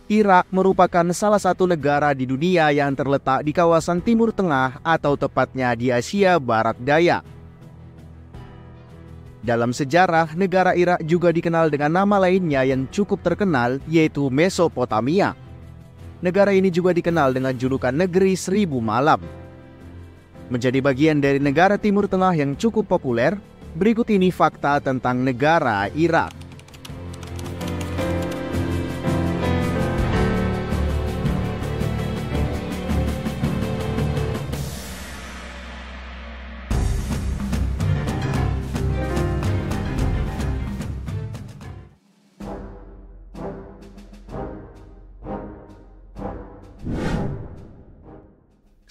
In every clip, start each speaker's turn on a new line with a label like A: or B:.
A: Irak merupakan salah satu negara di dunia yang terletak di kawasan Timur Tengah atau tepatnya di Asia Barat Daya. Dalam sejarah, negara Irak juga dikenal dengan nama lainnya yang cukup terkenal, yaitu Mesopotamia. Negara ini juga dikenal dengan julukan Negeri Seribu Malam. Menjadi bagian dari negara Timur Tengah yang cukup populer, berikut ini fakta tentang negara Irak.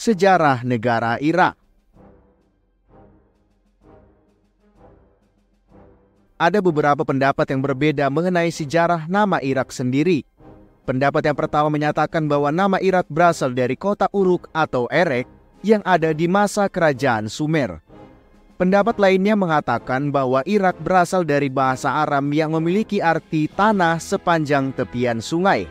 A: Sejarah negara Irak. Ada beberapa pendapat yang berbeda mengenai sejarah nama Irak sendiri. Pendapat yang pertama menyatakan bahwa nama Irak berasal dari kota Uruk atau Erek yang ada di masa kerajaan Sumer. Pendapat lainnya mengatakan bahwa Irak berasal dari bahasa Aram yang memiliki arti tanah sepanjang tepian sungai.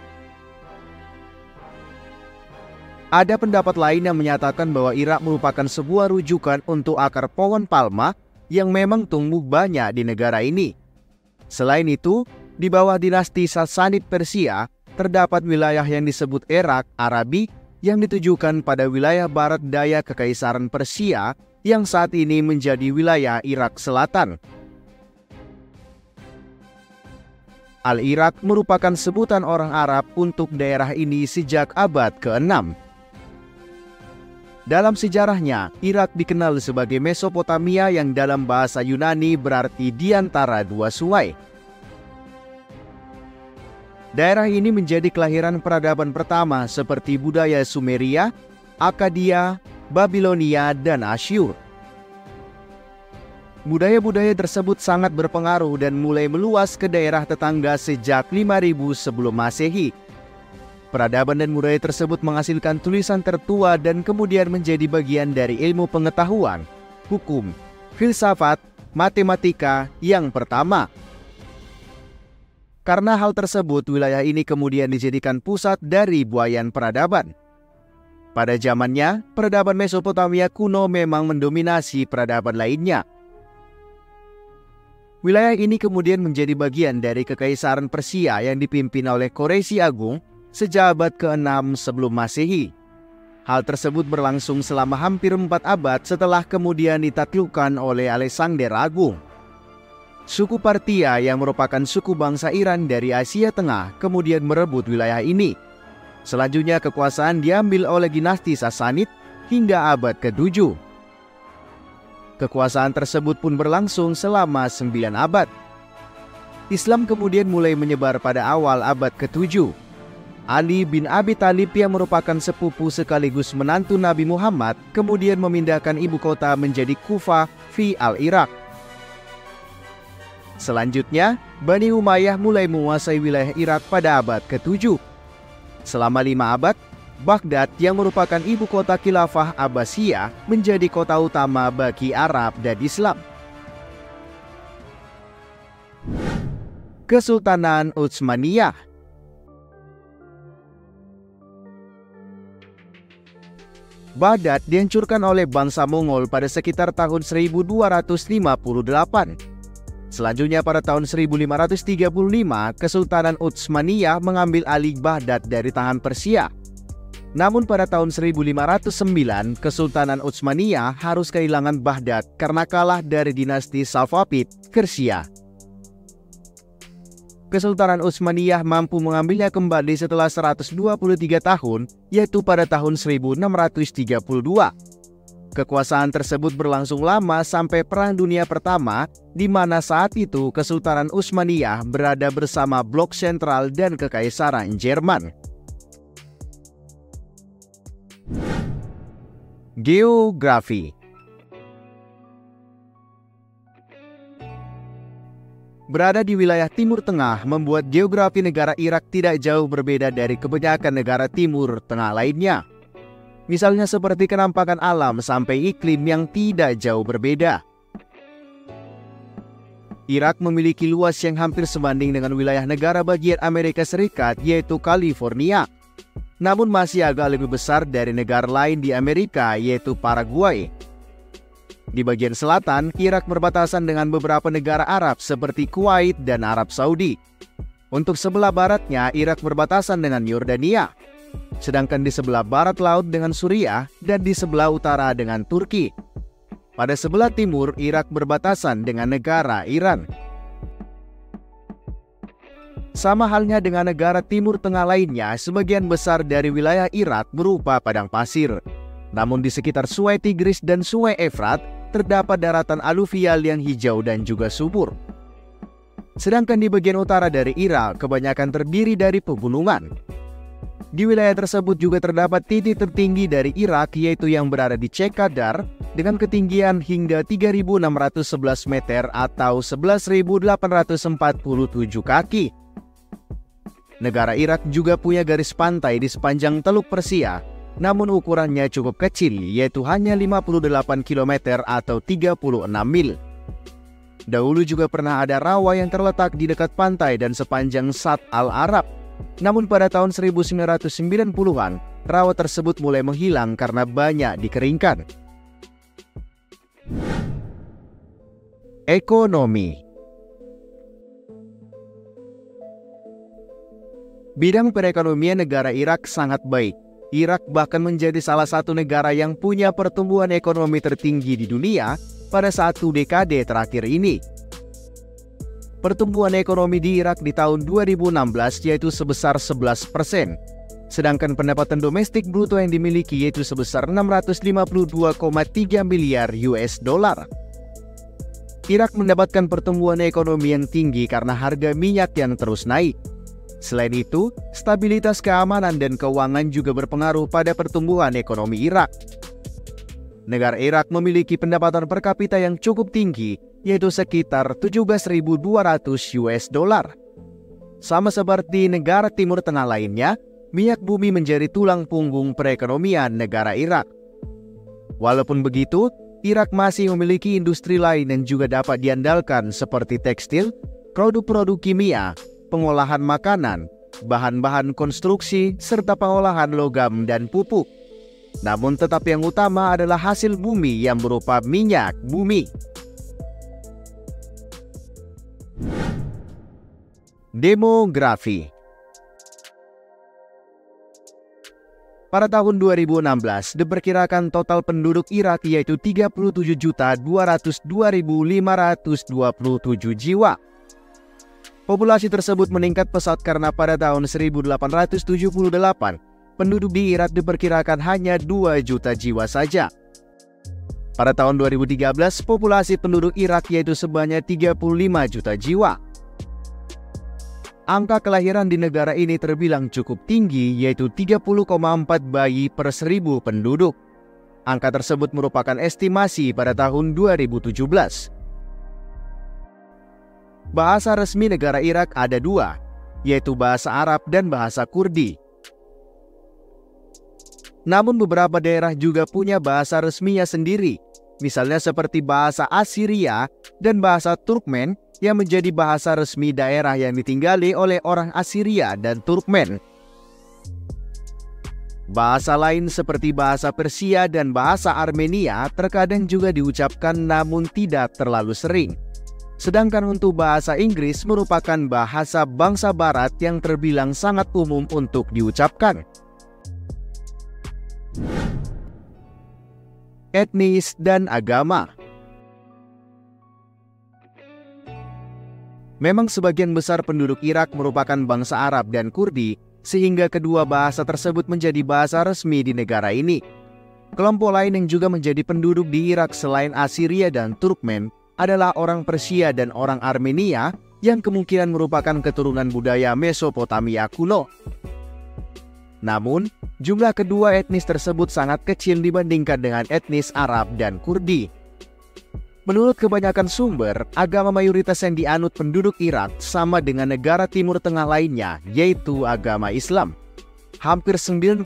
A: Ada pendapat lain yang menyatakan bahwa Irak merupakan sebuah rujukan untuk akar pohon palma yang memang tumbuh banyak di negara ini. Selain itu, di bawah dinasti Sassanid Persia, terdapat wilayah yang disebut Irak Arabi yang ditujukan pada wilayah barat daya Kekaisaran Persia yang saat ini menjadi wilayah Irak Selatan. Al-Irak merupakan sebutan orang Arab untuk daerah ini sejak abad ke-6. Dalam sejarahnya, Irak dikenal sebagai Mesopotamia yang dalam bahasa Yunani berarti di antara dua sungai. Daerah ini menjadi kelahiran peradaban pertama seperti budaya Sumeria, Akkadia, Babilonia, dan Asyur. Budaya-budaya tersebut sangat berpengaruh dan mulai meluas ke daerah tetangga sejak 5000 sebelum Masehi. Peradaban dan budaya tersebut menghasilkan tulisan tertua dan kemudian menjadi bagian dari ilmu pengetahuan, hukum, filsafat, matematika yang pertama. Karena hal tersebut, wilayah ini kemudian dijadikan pusat dari buayan peradaban. Pada zamannya, peradaban Mesopotamia kuno memang mendominasi peradaban lainnya. Wilayah ini kemudian menjadi bagian dari Kekaisaran Persia yang dipimpin oleh Quraisy Agung sejak abad ke-6 sebelum Masehi. Hal tersebut berlangsung selama hampir 4 abad setelah kemudian ditaklukkan oleh Alexander Agung. Suku Parthia yang merupakan suku bangsa Iran dari Asia Tengah kemudian merebut wilayah ini. Selanjutnya kekuasaan diambil oleh dinasti Sassanid hingga abad ke-7. Kekuasaan tersebut pun berlangsung selama 9 abad. Islam kemudian mulai menyebar pada awal abad ke-7. Ali bin Abi Thalib yang merupakan sepupu sekaligus menantu Nabi Muhammad kemudian memindahkan ibu kota menjadi Kufah fi al-Irak. Selanjutnya, Bani Umayyah mulai menguasai wilayah Irak pada abad ke-7. Selama 5 abad, Baghdad yang merupakan ibu kota khilafah Abbasiyah menjadi kota utama bagi Arab dan Islam. Kesultanan Utsmaniyah. Baghdad dihancurkan oleh bangsa Mongol pada sekitar tahun 1258. Selanjutnya pada tahun 1535, Kesultanan Utsmaniyah mengambil alih Baghdad dari tangan Persia. Namun pada tahun 1509, Kesultanan Utsmaniyah harus kehilangan Baghdad karena kalah dari dinasti Safavid Persia. Kesultanan Utsmaniyah mampu mengambilnya kembali setelah 123 tahun, yaitu pada tahun 1632. Kekuasaan tersebut berlangsung lama sampai Perang Dunia Pertama, di mana saat itu Kesultanan Utsmaniyah berada bersama blok sentral dan Kekaisaran Jerman. Geografi. Berada di wilayah Timur Tengah membuat geografi negara Irak tidak jauh berbeda dari kebanyakan negara Timur Tengah lainnya. Misalnya seperti kenampakan alam sampai iklim yang tidak jauh berbeda. Irak memiliki luas yang hampir sebanding dengan wilayah negara bagian Amerika Serikat, yaitu California. Namun masih agak lebih besar dari negara lain di Amerika, yaitu Paraguay. Di bagian selatan, Irak berbatasan dengan beberapa negara Arab seperti Kuwait dan Arab Saudi. Untuk sebelah baratnya, Irak berbatasan dengan Yordania. Sedangkan di sebelah barat laut dengan Suriah dan di sebelah utara dengan Turki. Pada sebelah timur, Irak berbatasan dengan negara Iran. Sama halnya dengan negara Timur Tengah lainnya, sebagian besar dari wilayah Irak berupa padang pasir. Namun di sekitar Sungai Tigris dan Sungai Efrat, terdapat daratan aluvial yang hijau dan juga subur. Sedangkan di bagian utara dari Irak, kebanyakan terdiri dari pegunungan. Di wilayah tersebut juga terdapat titik tertinggi dari Irak, yaitu yang berada di Cekadar, dengan ketinggian hingga 3.611 meter atau 11.847 kaki. Negara Irak juga punya garis pantai di sepanjang Teluk Persia, namun ukurannya cukup kecil, yaitu hanya 58 km atau 36 mil. Dahulu juga pernah ada rawa yang terletak di dekat pantai dan sepanjang Shat al-Arab. Namun pada tahun 1990-an, rawa tersebut mulai menghilang karena banyak dikeringkan. Ekonomi. Bidang perekonomian negara Irak sangat baik. Irak bahkan menjadi salah satu negara yang punya pertumbuhan ekonomi tertinggi di dunia pada 1 dekade terakhir ini. Pertumbuhan ekonomi di Irak di tahun 2016 yaitu sebesar 11%. Sedangkan pendapatan domestik bruto yang dimiliki yaitu sebesar 652,3 miliar US dollar. Irak mendapatkan pertumbuhan ekonomi yang tinggi karena harga minyak yang terus naik. Selain itu, stabilitas keamanan dan keuangan juga berpengaruh pada pertumbuhan ekonomi Irak. Negara Irak memiliki pendapatan per kapita yang cukup tinggi, yaitu sekitar 17.200 US dollar. Sama seperti negara Timur Tengah lainnya, minyak bumi menjadi tulang punggung perekonomian negara Irak. Walaupun begitu, Irak masih memiliki industri lain yang juga dapat diandalkan seperti tekstil, produk-produk kimia, pengolahan makanan, bahan-bahan konstruksi, serta pengolahan logam dan pupuk. Namun tetap yang utama adalah hasil bumi yang berupa minyak bumi. Demografi. Pada tahun 2016, diperkirakan total penduduk Irak yaitu 37.202.527 jiwa. Populasi tersebut meningkat pesat karena pada tahun 1878, penduduk di Irak diperkirakan hanya 2 juta jiwa saja. Pada tahun 2013, populasi penduduk Irak yaitu sebanyak 35 juta jiwa. Angka kelahiran di negara ini terbilang cukup tinggi, yaitu 30,4 bayi per 1.000 penduduk. Angka tersebut merupakan estimasi pada tahun 2017. Bahasa resmi negara Irak ada 2, yaitu bahasa Arab dan bahasa Kurdi. Namun beberapa daerah juga punya bahasa resminya sendiri, misalnya seperti bahasa Assyria dan bahasa Turkmen yang menjadi bahasa resmi daerah yang ditinggali oleh orang Assyria dan Turkmen. Bahasa lain seperti bahasa Persia dan bahasa Armenia terkadang juga diucapkan namun tidak terlalu sering. Sedangkan untuk bahasa Inggris merupakan bahasa bangsa barat yang terbilang sangat umum untuk diucapkan. Etnis dan agama. Memang sebagian besar penduduk Irak merupakan bangsa Arab dan Kurdi, sehingga kedua bahasa tersebut menjadi bahasa resmi di negara ini. Kelompok lain yang juga menjadi penduduk di Irak selain Assyria dan Turkmen adalah orang Persia dan orang Armenia yang kemungkinan merupakan keturunan budaya Mesopotamia kuno. Namun, jumlah kedua etnis tersebut sangat kecil dibandingkan dengan etnis Arab dan Kurdi. Menurut kebanyakan sumber, agama mayoritas yang dianut penduduk Irak sama dengan negara Timur Tengah lainnya, yaitu agama Islam. Hampir 97%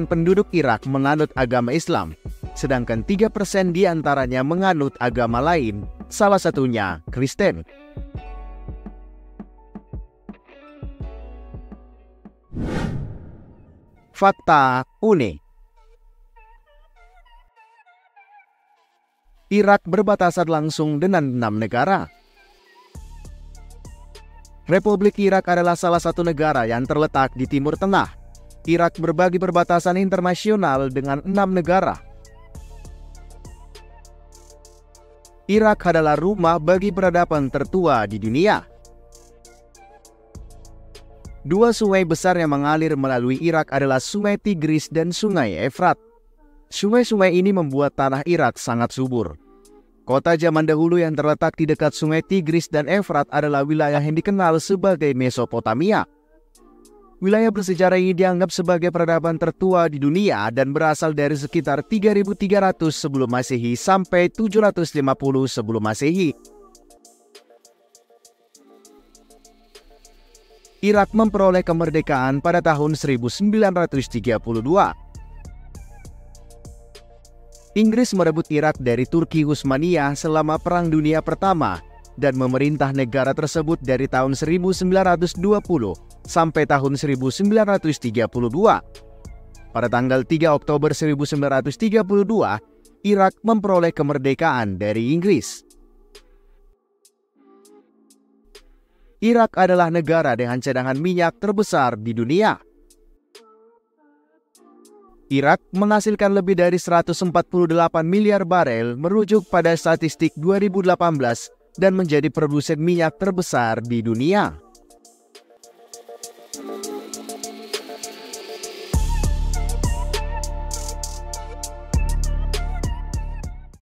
A: penduduk Irak menganut agama Islam, sedangkan 3% diantaranya menganut agama lain salah satunya Kristen. Fakta unik. Irak berbatasan langsung dengan 6 negara. Republik Irak adalah salah satu negara yang terletak di Timur Tengah. Irak berbagi perbatasan internasional dengan 6 negara. Irak adalah rumah bagi peradaban tertua di dunia. Dua sungai besar yang mengalir melalui Irak adalah Sungai Tigris dan Sungai Efrat. Sungai-sungai ini membuat tanah Irak sangat subur. Kota zaman dahulu yang terletak di dekat Sungai Tigris dan Efrat adalah wilayah yang dikenal sebagai Mesopotamia. Wilayah bersejarah ini dianggap sebagai peradaban tertua di dunia dan berasal dari sekitar 3300 sebelum Masehi sampai 750 sebelum Masehi. Irak memperoleh kemerdekaan pada tahun 1932. Inggris merebut Irak dari Turki Utsmaniyah selama Perang Dunia Pertama dan memerintah negara tersebut dari tahun 1920 sampai tahun 1932. Pada tanggal 3 Oktober 1932, Irak memperoleh kemerdekaan dari Inggris. Irak adalah negara dengan cadangan minyak terbesar di dunia. Irak menghasilkan lebih dari 148 miliar barel merujuk pada statistik 2018 dan menjadi produsen minyak terbesar di dunia.